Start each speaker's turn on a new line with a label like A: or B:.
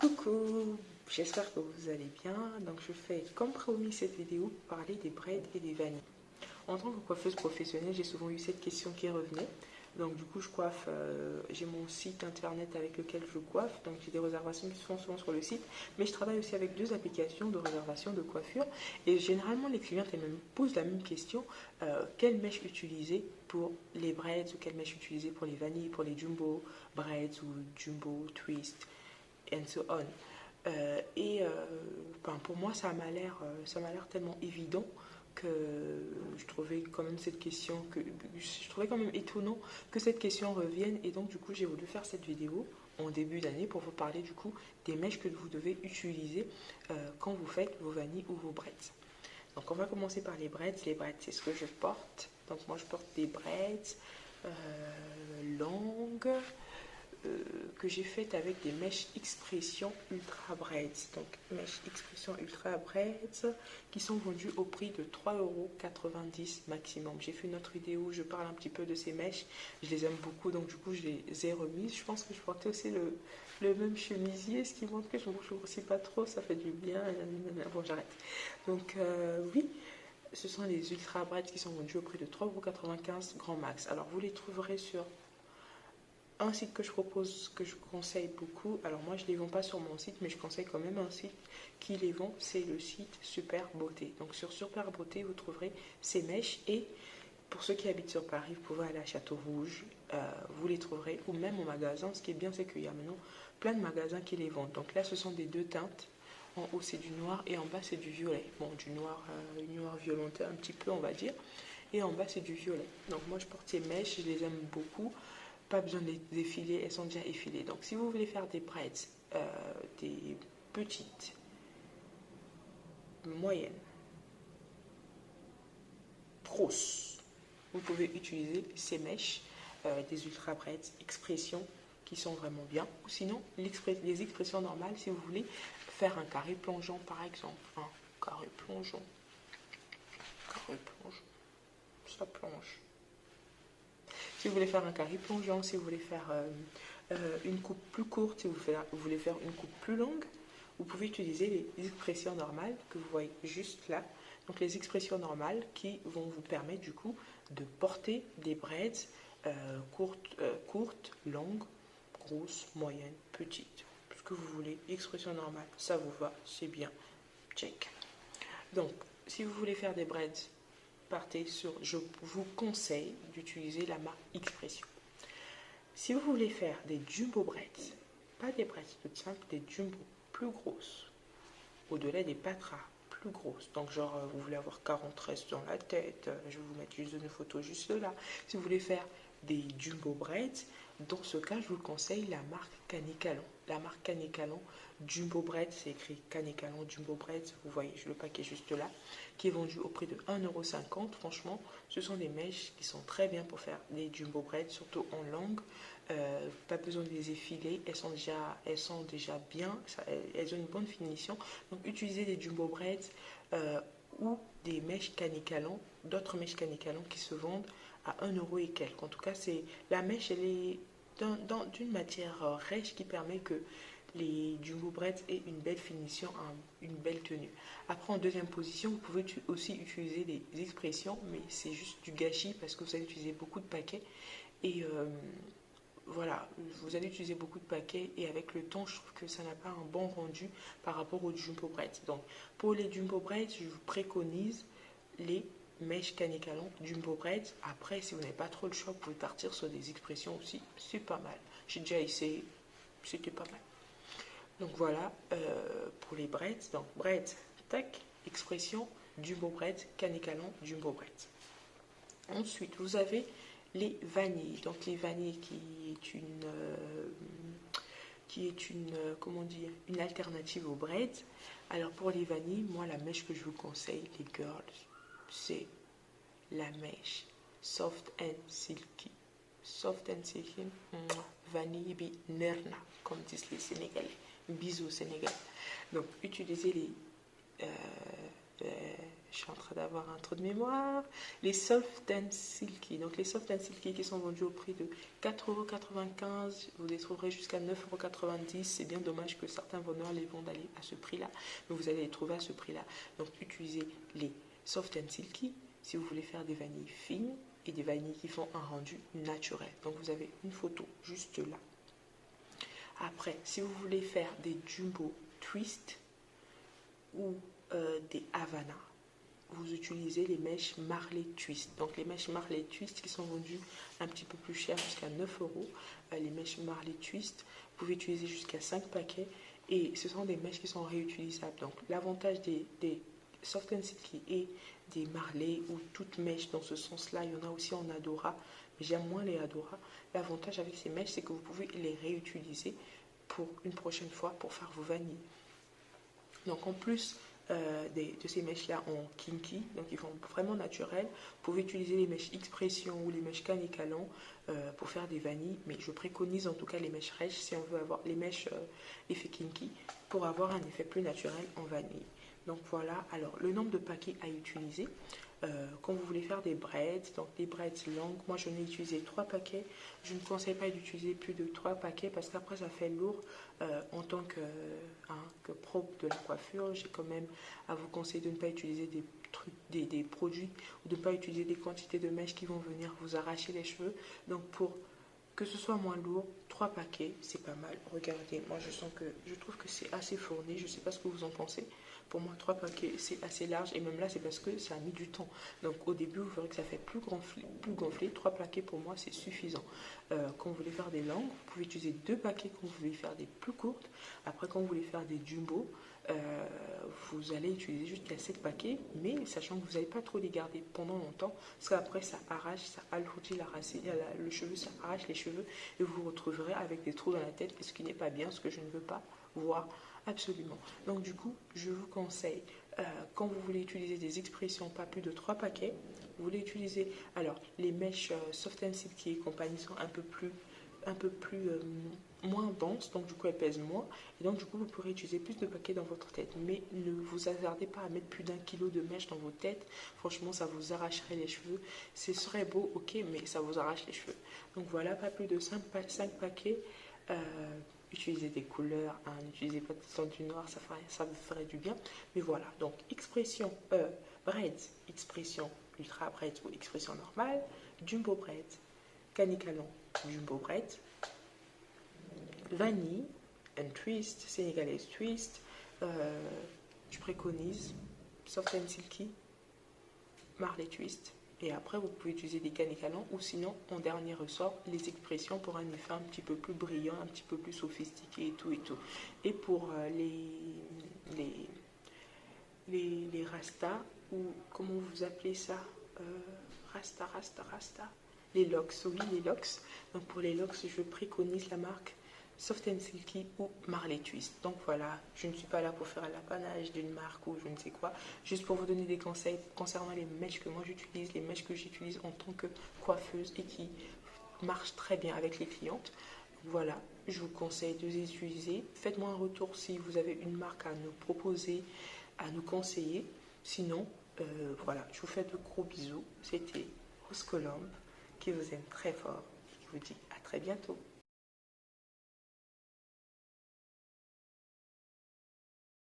A: Coucou, j'espère que vous allez bien. Donc je fais comme promis cette vidéo pour parler des braids et des vanilles. En tant que coiffeuse professionnelle, j'ai souvent eu cette question qui revenait. Donc du coup je coiffe, j'ai mon site internet avec lequel je coiffe. Donc j'ai des réservations qui se font souvent sur le site. Mais je travaille aussi avec deux applications de réservation de coiffure. Et généralement les clientes elles me posent la même question. Quelle mèche utiliser pour les braids ou quelle mèche utiliser pour les vanilles, pour les jumbo braids ou jumbo twist and so on. Pour moi, ça m'a l'air tellement évident que je trouvais quand même cette question, que je trouvais quand même étonnant que cette question revienne. Et donc, du coup, j'ai voulu faire cette vidéo en début d'année pour vous parler du coup des mèches que vous devez utiliser quand vous faites vos vanilles ou vos braids. Donc, on va commencer par les braids. Les braids, c'est ce que je porte. Donc, moi, je porte des braids longues que j'ai faite avec des mèches expression ultra braids. Donc mèches expression ultra braids qui sont vendues au prix de 3,90 € maximum. J'ai fait une autre vidéo où je parle un petit peu de ces mèches. Je les aime beaucoup, donc du coup je les ai remises. Je pense que je portais aussi le même chemisier, ce qui montre que je ne bouge aussi pas trop, ça fait du bien. Bon, j'arrête. Donc oui, ce sont les ultra braids qui sont vendus au prix de 3,95 € grand max. Alors vous les trouverez sur un site que je propose, que je conseille beaucoup. Alors moi je ne les vends pas sur mon site, mais je conseille quand même un site qui les vend, c'est le site Super Beauté. Donc sur Super Beauté vous trouverez ces mèches, et pour ceux qui habitent sur Paris, vous pouvez aller à Château Rouge, vous les trouverez, ou même au magasin. Ce qui est bien, c'est qu'il y a maintenant plein de magasins qui les vendent. Donc là ce sont des deux teintes. En haut c'est du noir et en bas c'est du violet. Bon, du noir, noir violenté un petit peu on va dire. Et en bas c'est du violet. Donc moi je porte ces mèches, je les aime beaucoup. Pas besoin de les effiler, elles sont déjà effilées. Donc si vous voulez faire des braids, des petites, moyennes, grosses, vous pouvez utiliser ces mèches, des ultra braids expression qui sont vraiment bien. Ou sinon les expressions normales si vous voulez faire un carré plongeant par exemple. Un carré plongeant. Carré plongeant. Ça plonge. Si vous voulez faire un carré plongeant, si vous voulez faire une coupe plus courte, si vous voulez faire une coupe plus longue, vous pouvez utiliser les expressions normales que vous voyez juste là. Donc les expressions normales qui vont vous permettre du coup de porter des braids courtes, longues, grosses, moyennes, petites. Ce que vous voulez, expression normale, ça vous va, c'est bien. Check. Donc, si vous voulez faire des braids, partez sur, je vous conseille d'utiliser la marque Expression. Si vous voulez faire des jumbo braids, pas des braids toutes simples, des jumbo plus grosses, au-delà des patras plus grosses, donc genre vous voulez avoir 40 restes dans la tête, je vais vous mettre juste une photo juste là. Si vous voulez faire des jumbo braids, dans ce cas je vous conseille la marque Canicalon. La marque Canicalon Jumbo Braids, c'est écrit Canicalon Jumbo Braids, vous voyez le paquet juste là, qui est vendu au prix de 1,50 €. Franchement, ce sont des mèches qui sont très bien pour faire des Jumbo Braids, surtout en longue. Pas besoin de les effiler, elles sont déjà bien, elles ont une bonne finition. Donc utilisez des Jumbo Braids ou des mèches Canicalon, d'autres mèches Canicalon qui se vendent à 1 € et quelques. En tout cas, la mèche, elle est d'une matière rêche qui permet que les jumbo braids aient une belle finition, une belle tenue. Après, en deuxième position, vous pouvez aussi utiliser des expressions, mais c'est juste du gâchis parce que vous allez utiliser beaucoup de paquets. Et voilà, vous allez utiliser beaucoup de paquets et avec le temps, je trouve que ça n'a pas un bon rendu par rapport aux jumbo braids. Donc, pour les jumbo braids, je vous préconise les mèches Canicalon Jumbo Braids. Après, si vous n'avez pas trop le choix, vous pouvez partir sur des expressions aussi, c'est pas mal. J'ai déjà essayé, c'était pas mal. Donc voilà pour les braids. Donc braids, tac, expression, jumbo braids, Canicalon Jumbo braids. Ensuite, vous avez les vanilles. Donc les vanilles qui est une comment dire, une alternative aux braids. Alors pour les vanilles, moi la mèche que je vous conseille, les girls, c'est la mèche Soft and Silky. Soft and Silky, vanille bi nerna, comme disent les Sénégalais. Bisous Sénégal. Donc utilisez Je suis en train d'avoir un trou de mémoire. Les Soft and Silky. Donc les Soft and Silky qui sont vendus au prix de 4,95 €. Vous les trouverez jusqu'à 9,90 €. C'est bien dommage que certains vendeurs les vendent aller à ce prix-là. Mais vous allez les trouver à ce prix-là. Donc utilisez les Soft and Silky si vous voulez faire des vanilles fines et des vanilles qui font un rendu naturel. Donc vous avez une photo juste là. Après, si vous voulez faire des Jumbo Twist ou des Havana, vous utilisez les mèches Marley Twist. Donc les mèches Marley Twist qui sont vendues un petit peu plus cher, jusqu'à 9 €. Les mèches Marley Twist, vous pouvez utiliser jusqu'à 5 paquets et ce sont des mèches qui sont réutilisables. Donc l'avantage des Soft and Silky et des Marley ou toutes mèches dans ce sens-là, il y en a aussi en Adora, mais j'aime moins les Adora. L'avantage avec ces mèches, c'est que vous pouvez les réutiliser pour une prochaine fois pour faire vos vanilles. Donc en plus de ces mèches-là en kinky, donc ils font vraiment naturel, vous pouvez utiliser les mèches Expression ou les mèches Canicalan pour faire des vanilles, mais je préconise en tout cas les mèches rêches si on veut avoir les mèches effet kinky pour avoir un effet plus naturel en vanille. Donc voilà, alors le nombre de paquets à utiliser quand vous voulez faire des braids, donc des braids longues, moi je n'ai utilisé 3 paquets. Je ne conseille pas d'utiliser plus de 3 paquets parce qu'après ça fait lourd. En tant que pro de la coiffure, j'ai quand même à vous conseiller de ne pas utiliser des produits ou de ne pas utiliser des quantités de mèches qui vont venir vous arracher les cheveux. Donc pour que ce soit moins lourd, 3 paquets, c'est pas mal. Regardez, moi je trouve que c'est assez fourni, je ne sais pas ce que vous en pensez. Pour moi, 3 paquets, c'est assez large. Et même là, c'est parce que ça a mis du temps. Donc, au début, vous verrez que ça fait plus gonflé. 3 paquets, pour moi, c'est suffisant. Quand vous voulez faire des longues, vous pouvez utiliser 2 paquets quand vous voulez faire des plus courtes. Après, quand vous voulez faire des jumbo, vous allez utiliser jusqu'à 7 paquets. Mais sachant que vous n'allez pas trop les garder pendant longtemps. Parce qu'après, ça arrache, ça alourdit la racine, le cheveu, ça arrache les cheveux. Et vous vous retrouverez avec des trous dans la tête. Ce qui n'est pas bien, ce que je ne veux pas voir. Absolument. Donc du coup, je vous conseille, quand vous voulez utiliser des expressions, pas plus de 3 paquets, vous voulez utiliser, alors les mèches Soft and Silky et compagnie sont un peu plus moins denses, donc du coup elles pèsent moins, et donc du coup vous pourrez utiliser plus de paquets dans votre tête, mais ne vous hasardez pas à mettre plus d'1 kilo de mèches dans vos têtes, franchement ça vous arracherait les cheveux, ce serait beau, ok, mais ça vous arrache les cheveux. Donc voilà, pas plus de 5 paquets. Utilisez des couleurs, hein, n'utilisez pas tout le temps du noir, ça vous ferait du bien. Mais voilà, donc expression braids, expression ultra braids ou expression normale, jumbo braids, canicalan, jumbo braids, vanille, and twist, sénégalaise twist, je préconise soft and silky, Marley twist. Et après, vous pouvez utiliser des canicalans ou sinon, en dernier ressort, les expressions pour un effet un petit peu plus brillant, un petit peu plus sophistiqué et tout et tout. Et pour les rastas, ou comment vous appelez ça, rasta. Les locks, oui, les locks. Donc pour les locks, je préconise la marque Soft and Silky ou Marley Twist. Donc voilà, je ne suis pas là pour faire l'apanage d'une marque ou je ne sais quoi, juste pour vous donner des conseils concernant les mèches que moi j'utilise, les mèches que j'utilise en tant que coiffeuse et qui marchent très bien avec les clientes. Voilà, je vous conseille de les utiliser. Faites-moi un retour si vous avez une marque à nous proposer, à nous conseiller. Sinon, voilà, je vous fais de gros bisous. C'était Rose Colombe qui vous aime très fort et qui vous dit à très bientôt.